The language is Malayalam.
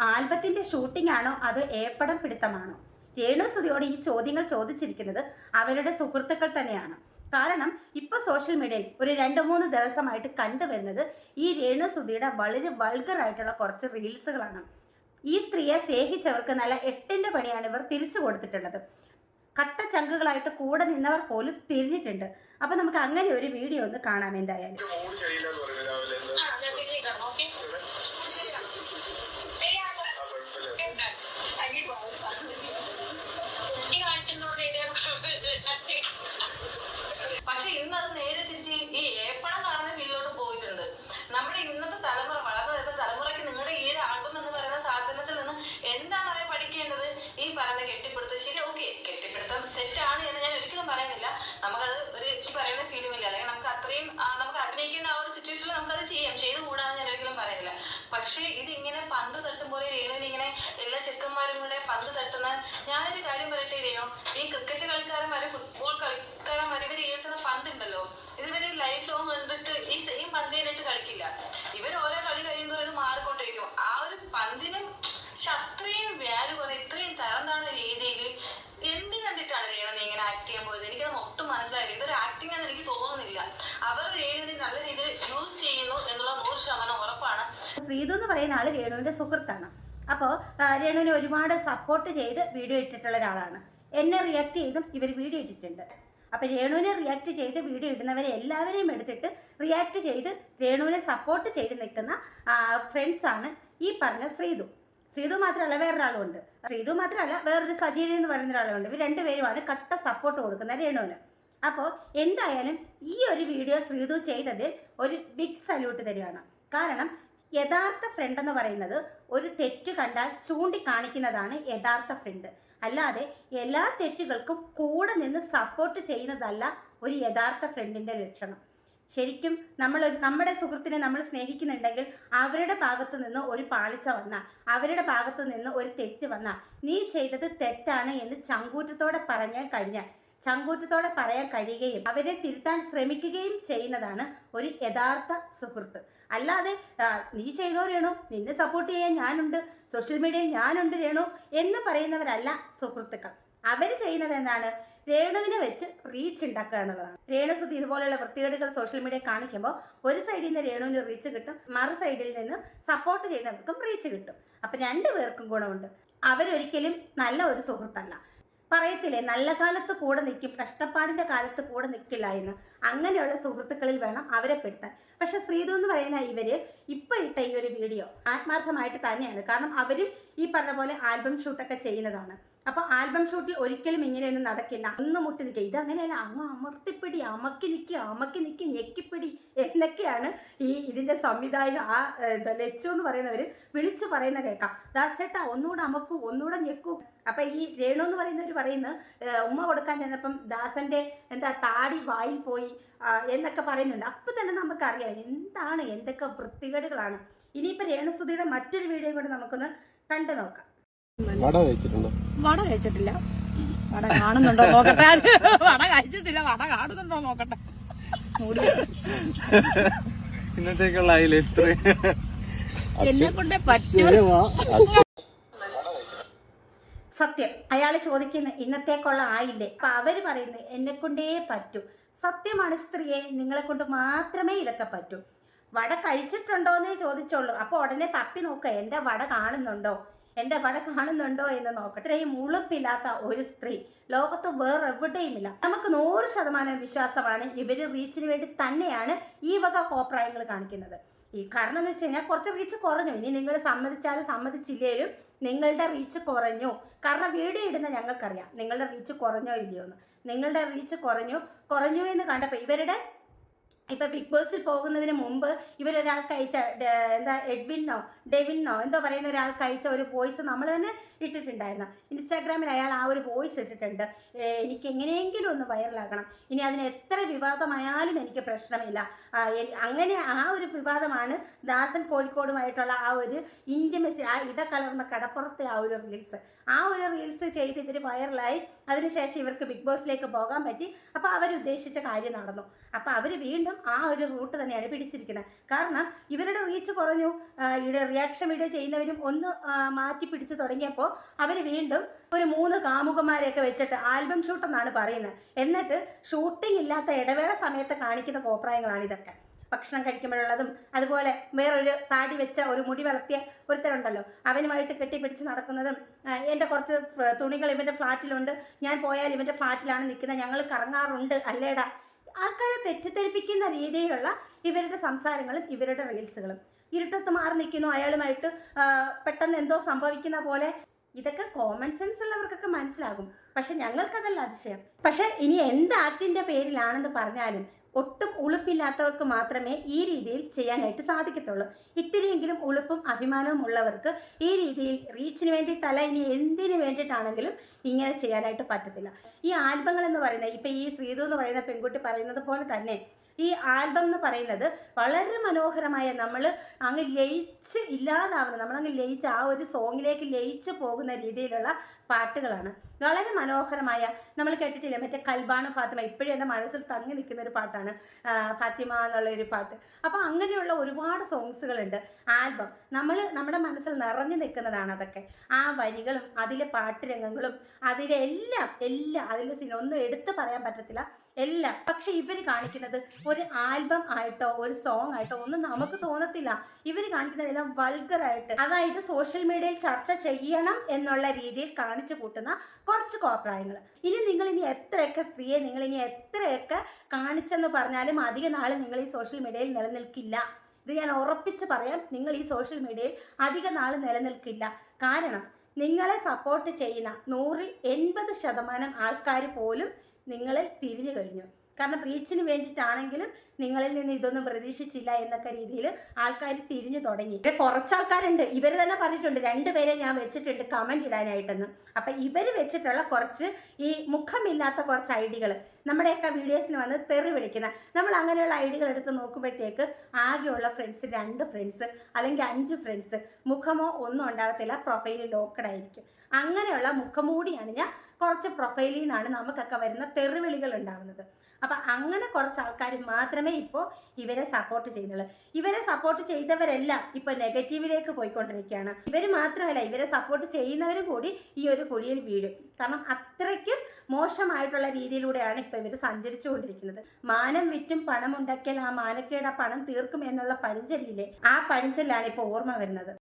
ആൽബത്തിന്റെ ഷൂട്ടിംഗ് ആണോ അതോ ഏപ്പടം പിടുത്തമാണോ? രേണു സുധിയോട് ഈ ചോദ്യങ്ങൾ ചോദിച്ചിരിക്കുന്നത് അവരുടെ സുഹൃത്തുക്കൾ തന്നെയാണ്. കാരണം ഇപ്പൊ സോഷ്യൽ മീഡിയയിൽ ഒരു 2-3 ദിവസമായിട്ട് കണ്ടുവരുന്നത് ഈ രേണു സുധിയുടെ വളരെ വൾഗർ ആയിട്ടുള്ള കുറച്ച് റീൽസുകളാണ്. ഈ സ്ത്രീയെ സ്നേഹിച്ചവർക്ക് നല്ല 8ന്റെ പണിയാണ് ഇവർ തിരിച്ചു കൊടുത്തിട്ടുള്ളത്. കട്ട ചങ്കുകളായിട്ട് കൂടെ നിന്നവർ പോലും തിരിഞ്ഞിട്ടുണ്ട്. അപ്പൊ നമുക്ക് അങ്ങനെ ഒരു വീഡിയോ ഒന്ന് കാണാം. എന്തായാലും പക്ഷെ ഇന്ന് അത് നേരെ തിരിച്ച് ഈ ഏപ്പണം കാണുന്ന ഫീൽഡിലോട്ട് പോയിട്ടുണ്ട്. നമ്മുടെ ഇന്നത്തെ തലമുറ, വളർന്നു വരുന്ന തലമുറയ്ക്ക് നിങ്ങളുടെ ഈ ഒരു ആൽബം എന്ന് പറയുന്ന സാധനത്തിൽ നിന്ന് എന്താണ് അവരെ പഠിക്കേണ്ടത്? ഈ പറയുന്ന കെട്ടിപ്പിടുത്തം ശരി, ഓക്കെ, കെട്ടിപ്പിടുത്തം തെറ്റാണ് എന്ന് ഞാൻ ഒരിക്കലും പറയുന്നില്ല. നമുക്കത് ഒരു ഈ പറയുന്ന ഫീലും ഇല്ല, അല്ലെങ്കിൽ നമുക്ക് അത്രയും നമുക്ക് അഭിനയിക്കേണ്ട ആ ഒരു സിറ്റുവേഷനിൽ നമുക്കത് ചെയ്തു കൂടാന്ന് ഞാൻ ഒരിക്കലും പറയുന്നില്ല. പക്ഷേ ഇതിങ്ങനെ പന്ത് തട്ടുമ്പോൾ രേണുവിന് ഇങ്ങനെ എല്ലാ ചെക്കന്മാരും കൂടെ പന്ത് തട്ടുന്ന, ഞാനൊരു കാര്യം പറയട്ടെ രേണു, ഈ ക്രിക്കറ്റ് കളിക്കാരന്മാര്, ഫുട്ബോൾ കളിക്കാരന്മാര്, ഇവർ യൂസ് ചെയ്യുന്ന പന്തുണ്ടല്ലോ, ഇതിവര് ലൈഫ് ലോങ് കണ്ടിട്ട് ഈ സെയിം പന്തിനായിട്ട് കളിക്കില്ല. ഇവർ ഓരോ കളി കഴിയുമ്പോൾ ഇത് മാറിക്കൊണ്ടിരിക്കും. ആ ഒരു പന്തിനും അത്രയും വാല്യൂ പോലെ ഇത്രയും തരം താഴ്ന്ന രീതിയിൽ എന്ത് കണ്ടിട്ടാണ് രേണു ഇങ്ങനെ ആക്ട് ചെയ്യാൻ പോയത്? എനിക്കത് ഒട്ടും മനസ്സിലായില്ല. ഇതൊരു ആക്ടിങ് ആണെന്ന് എനിക്ക് തോന്നുന്നില്ല. അവർ രേണുവിനെ നല്ല രീതിയിൽ യൂസ് ചെയ്യുന്നു എന്നുള്ള 100% ഉറപ്പാണ്. ശ്രീതു എന്ന് പറയുന്ന ആള് രേണുവിന്റെ സുഹൃത്താണ്. അപ്പോൾ രേണുവിനെ ഒരുപാട് സപ്പോർട്ട് ചെയ്ത് വീഡിയോ ഇട്ടിട്ടുള്ള ഒരാളാണ്. എന്നെ റിയാക്ട് ചെയ്തും ഇവർ വീഡിയോ ഇട്ടിട്ടുണ്ട്. അപ്പം രേണുവിനെ റിയാക്ട് ചെയ്ത് വീഡിയോ ഇടുന്നവരെ എല്ലാവരെയും എടുത്തിട്ട് റിയാക്ട് ചെയ്ത് രേണുവിനെ സപ്പോർട്ട് ചെയ്ത് നിൽക്കുന്ന ഫ്രണ്ട്സാണ് ഈ പറഞ്ഞ ശ്രീതു. ശ്രീതു മാത്രമല്ല വേറൊരാളുണ്ട്. ശ്രീതു മാത്രമല്ല വേറൊരു സജീവൻ എന്ന് പറയുന്ന ഒരാളുണ്ട്. ഇവർ രണ്ടുപേരുമാണ് കട്ട സപ്പോർട്ട് കൊടുക്കുന്ന രേണുവിന്. അപ്പോൾ എന്തായാലും ഈ ഒരു വീഡിയോ ശ്രീതു ചെയ്തതിൽ ഒരു ബിഗ് സല്യൂട്ട് തരികയാണ്. കാരണം യഥാർത്ഥ ഫ്രണ്ട് എന്ന് പറയുന്നത് ഒരു തെറ്റ് കണ്ടാൽ ചൂണ്ടിക്കാണിക്കുന്നതാണ് യഥാർത്ഥ ഫ്രണ്ട്. അല്ലാതെ എല്ലാ തെറ്റുകൾക്കും കൂടെ നിന്ന് സപ്പോർട്ട് ചെയ്യുന്നതല്ല ഒരു യഥാർത്ഥ ഫ്രണ്ടിൻ്റെ ലക്ഷണം. ശരിക്കും നമ്മുടെ സുഹൃത്തിനെ നമ്മൾ സ്നേഹിക്കുന്നുണ്ടെങ്കിൽ അവരുടെ ഭാഗത്തു നിന്ന് ഒരു പാളിച്ച വന്നാൽ, അവരുടെ ഭാഗത്തു നിന്ന് ഒരു തെറ്റ് വന്നാൽ, നീ ചെയ്തത് തെറ്റാണ് എന്ന് ചങ്കൂറ്റത്തോടെ പറയാൻ കഴിയുകയും അവരെ തിരുത്താൻ ശ്രമിക്കുകയും ചെയ്യുന്നതാണ് ഒരു യഥാർത്ഥ സുഹൃത്ത്. അല്ലാതെ നീ ചെയ്തോ രേണു, നിന്നെ സപ്പോർട്ട് ചെയ്യാൻ ഞാനുണ്ട്, സോഷ്യൽ മീഡിയയിൽ ഞാനുണ്ട് രേണു എന്ന് പറയുന്നവരല്ല സുഹൃത്തുക്കൾ. അവർ ചെയ്യുന്നത് എന്താണ്? രേണുവിനെ വെച്ച് റീച്ച് ഉണ്ടാക്കുക എന്നുള്ളതാണ്. രേണു സുധി ഇതുപോലെയുള്ള വൃത്തികേടുകൾ സോഷ്യൽ മീഡിയ കാണിക്കുമ്പോൾ ഒരു സൈഡിൽ നിന്ന് രേണുവിന് റീച്ച് കിട്ടും, മറു സൈഡിൽ നിന്ന് സപ്പോർട്ട് ചെയ്യുന്നവർക്കും റീച്ച് കിട്ടും. അപ്പം രണ്ടുപേർക്കും ഗുണമുണ്ട്. അവരൊരിക്കലും നല്ല ഒരു സുഹൃത്തല്ല. പറയത്തില്ലേ, നല്ല കാലത്ത് കൂടെ നിൽക്കും, കഷ്ടപ്പാടിന്റെ കാലത്ത് കൂടെ നിൽക്കില്ല എന്ന്. അങ്ങനെയുള്ള സുഹൃത്തുക്കളിൽ വേണം അവരെ പെടുത്താൻ. പക്ഷെ ശ്രീതു എന്ന് പറയുന്ന ഇവര് ഇപ്പൊ ഇട്ട ഈ ഒരു വീഡിയോ ആത്മാർത്ഥമായിട്ട് തന്നെയാണ്. കാരണം അവരും ഈ പറഞ്ഞ പോലെ ആൽബം ഷൂട്ടൊക്കെ ചെയ്യുന്നതാണ്. അപ്പൊ ആൽബം ഷൂട്ടിൽ ഒരിക്കലും ഇങ്ങനെയൊന്നും നടക്കില്ല. ഒന്ന് മുട്ടി നിൽക്കുക, ഇതങ്ങനെയല്ല, അങ്ങ് അമർത്തിപ്പിടി, അമക്കി നിൽക്കി ഞെക്കിപ്പിടി എന്നൊക്കെയാണ് ഇതിന്റെ സംവിധായക ലച്ചു എന്ന് പറയുന്നവര് വിളിച്ചു പറയുന്ന കേൾക്കാം. ദാസേട്ടാ ഒന്നുകൂടെ അമക്കൂ, ഒന്നുകൂടെ ഞെക്കൂ. അപ്പൊ ഈ രേണു എന്ന് പറയുന്നവർ പറയുന്നത് ഉമ്മ കൊടുക്കാൻ ചെന്നപ്പം ദാസന്റെ താടി വായിൽ പോയി എന്നൊക്കെ പറയുന്നുണ്ട്. അപ്പൊ തന്നെ നമുക്കറിയാം എന്തൊക്കെ വൃത്തികേടുകളാണ്. ഇനിയിപ്പോ രേണുസുധിയുടെ മറ്റൊരു വീഡിയോ കൂടെ നമുക്കൊന്ന് കണ്ടു നോക്കാം. വട കഴിച്ചിട്ടില്ല. വട കാണുന്നുണ്ടോ നോക്കട്ടെ. വട കഴിച്ചിട്ടില്ല, വട കാണുന്നുണ്ടോ നോക്കട്ടെ. ഇന്നത്തേക്കുള്ള ആയില്ലേ ഇത്ര എന്നെ കൊണ്ടേ പറ്റൂ. സത്യം, അയാൾ ചോദിക്കുന്ന ഇന്നത്തേക്കുള്ള ആയില്ലേ? അപ്പൊ അവര് പറയുന്നത് എന്നെ കൊണ്ടേ പറ്റൂ. സത്യമാണ് സ്ത്രീയെ, നിങ്ങളെ കൊണ്ട് മാത്രമേ ഇതൊക്കെ പറ്റൂ. വട കഴിച്ചിട്ടുണ്ടോന്നേ ചോദിച്ചോളൂ. അപ്പൊ ഉടനെ തപ്പി നോക്കുക, എൻ്റെ വട കാണുന്നുണ്ടോ എന്ന് നോക്കട്ടെ. ഇത്രയും ഉളുപ്പില്ലാത്ത ഒരു സ്ത്രീ ലോകത്ത് വേറെ എവിടെയുമില്ല. നമുക്ക് 100% വിശ്വാസമാണ് ഇവര് റീച്ചിന് വേണ്ടി തന്നെയാണ് ഈ വക കോപ്രായങ്ങൾ കാണിക്കുന്നത്. ഈ കാരണം എന്ന് വെച്ച് കഴിഞ്ഞാൽ കുറച്ച് റീച്ച് കുറഞ്ഞു. ഇനി നിങ്ങൾ സമ്മതിച്ചാലും സമ്മതിച്ചില്ലേലും നിങ്ങളുടെ റീച്ച് കുറഞ്ഞു. കാരണം വീഡിയോ ഇടുന്ന ഞങ്ങൾക്കറിയാം നിങ്ങളുടെ റീച്ച് കുറഞ്ഞോ ഇല്ലയോ എന്ന്. നിങ്ങളുടെ റീച്ച് കുറഞ്ഞു എന്ന് കണ്ടപ്പോൾ ഇവരുടെ ഇപ്പം ബിഗ് ബോസിൽ പോകുന്നതിന് മുമ്പ് ഇവരൊരാൾക്ക് അയച്ച ഡെവിന്നോ എന്തോ പറയുന്ന ഒരാൾക്ക് അയച്ച ഒരു വോയിസ് നമ്മൾ തന്നെ ഇട്ടിട്ടുണ്ടായിരുന്നു. ഇൻസ്റ്റാഗ്രാമിൽ അയാൾ ആ ഒരു വോയിസ് ഇട്ടിട്ടുണ്ട്. എനിക്ക് എങ്ങനെയെങ്കിലും ഒന്ന് വൈറലാകണം, ഇനി അതിന് എത്ര വിവാദമായാലും എനിക്ക് പ്രശ്നമില്ല. അങ്ങനെ ആ ഒരു വിവാദമാണ് ദാസൻ കോഴിക്കോടുമായിട്ടുള്ള ആ ഒരു ഇൻറ്റിമസി, ആ ഇടകലർന്ന കടപ്പുറത്തെ ആ ഒരു റീൽസ് ചെയ്ത് ഇവർ വൈറലായി. അതിനുശേഷം ഇവർക്ക് ബിഗ് ബോസിലേക്ക് പോകാൻ പറ്റി. അപ്പോൾ അവരുദ്ദേശിച്ച കാര്യം നടന്നു. അപ്പോൾ അവർ വീണ്ടും ആ ഒരു റൂട്ട് തന്നെയാണ് പിടിച്ചിരിക്കുന്നത്. കാരണം ഇവരുടെ റീച്ച് കുറഞ്ഞു. റിയാക്ഷൻ വീഡിയോ ചെയ്യുന്നവരും ഒന്ന് മാറ്റി പിടിച്ച് തുടങ്ങിയപ്പോൾ അവർ വീണ്ടും ഒരു 3 കാമുകന്മാരെയൊക്കെ വെച്ചിട്ട് ആൽബം ഷൂട്ട് എന്നാണ് പറയുന്നത്. എന്നിട്ട് ഷൂട്ടിംഗ് ഇല്ലാത്ത ഇടവേള സമയത്ത് കാണിക്കുന്ന കോപ്രായങ്ങളാണ് ഇതൊക്കെ. ഭക്ഷണം കഴിക്കുമ്പോഴുള്ളതും, അതുപോലെ വേറൊരു താടി വെച്ച ഒരു മുടി വളർത്തിയ ഒരുത്തരുണ്ടല്ലോ, അവനുമായിട്ട് കെട്ടിപ്പിടിച്ച് നടക്കുന്നതും, എൻ്റെ കുറച്ച് തുണികൾ ഇവൻ്റെ ഫ്ലാറ്റിലുണ്ട്, ഞാൻ പോയാൽ ഇവൻ്റെ ഫ്ലാറ്റിലാണ് നിൽക്കുന്നത്, ഞങ്ങൾ കറങ്ങാറുണ്ട് അല്ലേടാ. ആൾക്കാരെ തെറ്റിദ്ധരിപ്പിക്കുന്ന രീതിയിലുള്ള ഇവരുടെ സംസാരങ്ങളും ഇവരുടെ റീൽസുകളും. ഇരുട്ടത്ത് മാറി നിൽക്കുന്നു, അയാളുമായിട്ട് പെട്ടെന്ന് എന്തോ സംഭവിക്കുന്ന പോലെ. ഇതൊക്കെ കോമൺ സെൻസ് ഉള്ളവർക്കൊക്കെ മനസ്സിലാകും, പക്ഷെ ഞങ്ങൾക്കതല്ല അതിശയം. പക്ഷെ ഇനി എന്ത് ആക്ടിൻ്റെ പേരിലാണെന്ന് പറഞ്ഞാലും ഒട്ടും ഉളുപ്പില്ലാത്തവർക്ക് മാത്രമേ ഈ രീതിയിൽ ചെയ്യാനായിട്ട് സാധിക്കത്തുള്ളൂ. ഇത്തിരിയെങ്കിലും ഉളുപ്പും അഭിമാനവും ഉള്ളവർക്ക് ഈ രീതിയിൽ റീച്ചിന് വേണ്ടിയിട്ടല്ല, ഇനി എന്തിനു വേണ്ടിയിട്ടാണെങ്കിലും ഇങ്ങനെ ചെയ്യാനായിട്ട് പറ്റത്തില്ല. ഈ ആൽബങ്ങൾ എന്ന് പറയുന്നത്, ഇപ്പം ഈ ശ്രീതു എന്ന് പറയുന്ന പെൺകുട്ടി പറയുന്നത് പോലെ തന്നെ ഈ ആൽബം എന്ന് പറയുന്നത് വളരെ മനോഹരമായ, നമ്മൾ അങ്ങ് ലയിച്ച് ഇല്ലാതാവുന്ന, നമ്മളങ്ങ് ലയിച്ച് ആ ഒരു സോങ്ങിലേക്ക് ലയിച്ച് പോകുന്ന രീതിയിലുള്ള പാട്ടുകളാണ്. വളരെ മനോഹരമായ, നമ്മൾ കേട്ടിട്ടില്ല മറ്റേ കൽബാണ് ഫാത്തിമ, ഇപ്പോഴും എൻ്റെ മനസ്സിൽ തങ്ങി നിൽക്കുന്ന ഒരു പാട്ടാണ് ഫാത്തിമ എന്നുള്ളൊരു പാട്ട്. അപ്പോൾ അങ്ങനെയുള്ള ഒരുപാട് സോങ്സുകളുണ്ട്. ആൽബം നമ്മുടെ മനസ്സിൽ നിറഞ്ഞു നിൽക്കുന്നതാണ് അതൊക്കെ. ആ വരികളും അതിലെ പാട്ട് രംഗങ്ങളും അതിലെ എല്ലാം അതിലെ സീൻ ഒന്നും എടുത്തു പറയാൻ പറ്റത്തില്ല, എല്ലാം. പക്ഷെ ഇവർ കാണിക്കുന്നത് ഒരു ആൽബം ആയിട്ടോ ഒരു സോങ് ആയിട്ടോ ഒന്നും നമുക്ക് തോന്നത്തില്ല. ഇവർ കാണിക്കുന്നതെല്ലാം വൾഗറായിട്ട്, അതായത് സോഷ്യൽ മീഡിയയിൽ ചർച്ച ചെയ്യണം എന്നുള്ള രീതിയിൽ കാണിച്ചു കൂട്ടുന്ന കുറച്ച് കോപ്രായങ്ങൾ. ഇനി എത്രയൊക്കെ സ്ത്രീയെ നിങ്ങളിനി എത്രയൊക്കെ കാണിച്ചെന്ന് പറഞ്ഞാലും അധിക നാൾ നിങ്ങൾ ഈ സോഷ്യൽ മീഡിയയിൽ നിലനിൽക്കില്ല. ഇത് ഞാൻ ഉറപ്പിച്ച് പറയാം, നിങ്ങൾ ഈ സോഷ്യൽ മീഡിയയിൽ അധിക നാൾ നിലനിൽക്കില്ല. കാരണം നിങ്ങളെ സപ്പോർട്ട് ചെയ്യുന്ന 100-ൽ 80% ആൾക്കാർ പോലും നിങ്ങളിൽ തിരിഞ്ഞു കഴിഞ്ഞു. കാരണം റീച്ചിന് വേണ്ടിയിട്ടാണെങ്കിലും നിങ്ങളിൽ നിന്ന് ഇതൊന്നും പ്രതീക്ഷിച്ചില്ല എന്നൊക്കെ രീതിയിൽ ആൾക്കാർ തിരിഞ്ഞു തുടങ്ങി. കുറച്ച് ആൾക്കാരുണ്ട്, ഇവർ തന്നെ പറഞ്ഞിട്ടുണ്ട്, 2 പേരെ ഞാൻ വെച്ചിട്ടുണ്ട് കമൻറ്റ് ഇടാനായിട്ടെന്ന്. അപ്പം ഇവർ വെച്ചിട്ടുള്ള കുറച്ച് ഈ മുഖമില്ലാത്ത കുറച്ച് ഐഡികൾ, നമ്മുടെയൊക്കെ വീഡിയോസിന് വന്ന് തെറി വിളിക്കുന്ന, നമ്മൾ അങ്ങനെയുള്ള ഐഡികൾ എടുത്ത് നോക്കുമ്പോഴത്തേക്ക് ആകെയുള്ള ഫ്രണ്ട്സ് 2 ഫ്രണ്ട്സ് അല്ലെങ്കിൽ 5 ഫ്രണ്ട്സ്, മുഖമോ ഒന്നും ഉണ്ടാകത്തില്ല, പ്രൊഫൈൽ ലോക്കഡ് ആയിരിക്കും. അങ്ങനെയുള്ള മുഖമൂടിയാണ് ഞാൻ കുറച്ച് പ്രൊഫൈലിൽ നിന്നാണ് നമുക്കൊക്കെ വരുന്ന തെറിവിളികൾ ഉണ്ടാകുന്നത്. അപ്പം അങ്ങനെ കുറച്ച് ആൾക്കാർ മാത്രമേ ഇപ്പോൾ ഇവരെ സപ്പോർട്ട് ചെയ്യുന്നുള്ളൂ. ഇവരെ സപ്പോർട്ട് ചെയ്തവരെല്ലാം ഇപ്പോൾ നെഗറ്റീവിലേക്ക് പോയിക്കൊണ്ടിരിക്കുകയാണ്. ഇവർ മാത്രമല്ല, ഇവരെ സപ്പോർട്ട് ചെയ്യുന്നവരും കൂടി ഈ ഒരു കുഴിയിൽ വീഴും. കാരണം അത്രയ്ക്കും മോശമായിട്ടുള്ള രീതിയിലൂടെയാണ് ഇപ്പോൾ ഇവർ സഞ്ചരിച്ചു കൊണ്ടിരിക്കുന്നത്. മാനം വിറ്റും പണം ഉണ്ടാക്കിയാൽ ആ മാനക്കേട് ആ പണം തീർക്കും എന്നുള്ള പഴഞ്ചൊല്ലില്ലേ, ആ പഴഞ്ചൊല്ലാണ് ഇപ്പോൾ ഓർമ്മ വരുന്നത്.